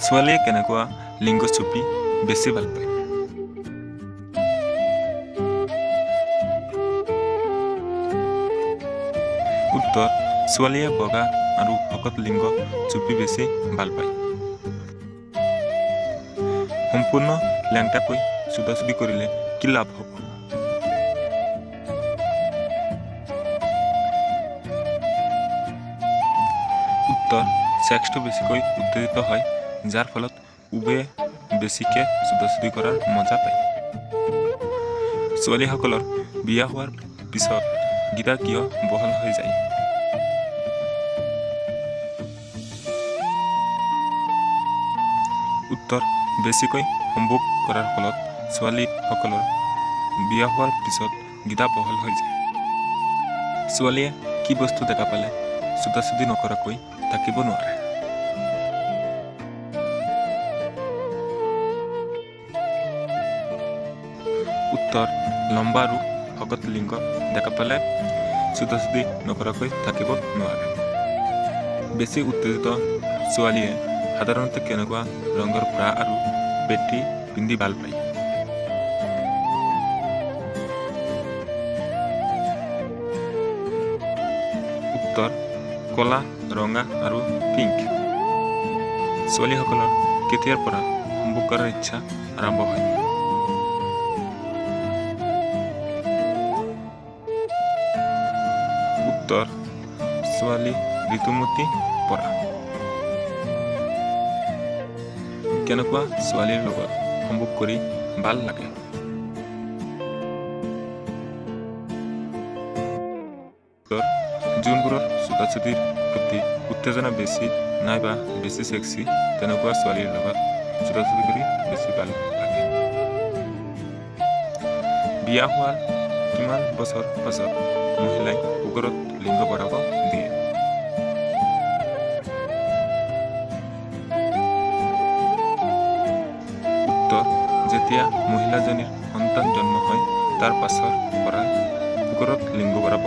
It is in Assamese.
ছোৱালীয়ে কেনেকুৱা লিংগ চুপি বেছি ভাল পায়? উত্তৰ, ছোৱালীয়ে বগা আৰু শকত লিংগ চুপি বেছি ভাল পায়। সম্পূৰ্ণ লেংটাকৈ চুদাচুদি কৰিলে কি লাভ হ'ব? উত্তৰ, ছেক্সটো বেছিকৈ উত্তেজিত হয়, যাৰ ফলত উভয়ে বেছিকৈ চুদাচুদি কৰাৰ মজা পায়। ছোৱালীসকলৰ বিয়া হোৱাৰ পিছত গীতা কিয় বহল হৈ যায়? উত্তৰ, বেছিকৈ সম্ভোগ কৰাৰ ফলত ছোৱালীসকলৰ বিয়া হোৱাৰ পিছত গীতা বহল হৈ যায়। ছোৱালীয়ে কি বস্তু দেখা পালে চুদাচুদি নকৰাকৈ থাকিব নোৱাৰে? উত্তৰ, লম্বা আৰু শকত লিংগ দেখা পালে চুদাচুদি নকৰাকৈ থাকিব নোৱাৰে। বেছি উত্তেজিত ছোৱালীয়ে সাধাৰণতে কেনেকুৱা ৰঙৰ ব্ৰা আৰু পেটি পিন্ধি ভাল পায়? উত্তৰ, কলা, ৰঙা আৰু পিংক। ছোৱালীসকলৰ কেতিয়াৰ পৰা সম্ভোগ কৰাৰ ইচ্ছা আৰম্ভ হয়? উত্তৰ, ছোৱালী ঋতুমতী পৰা। কেনেকুৱা ছোৱালীৰ লগত সম্ভোগ কৰি ভাল লাগে? যোনবোৰৰ চুদাচুদিৰ প্ৰতি উত্তেজনা বেছি নাইবা বেছি ছেক্সি, তেনেকুৱা ছোৱালীৰ লগত চুদাচুদি কৰি বেছি ভাল লাগে। বিয়া হোৱাৰ কিমান বছৰ পাছত মহিলাই কুকুৰত লিংগ বঢ়াব দিয়ে? উত্তৰ, যেতিয়া মহিলাজনীৰ সন্তান জন্ম হয় তাৰ পাছৰ পৰা কুকুৰত লিংগ বঢ়াব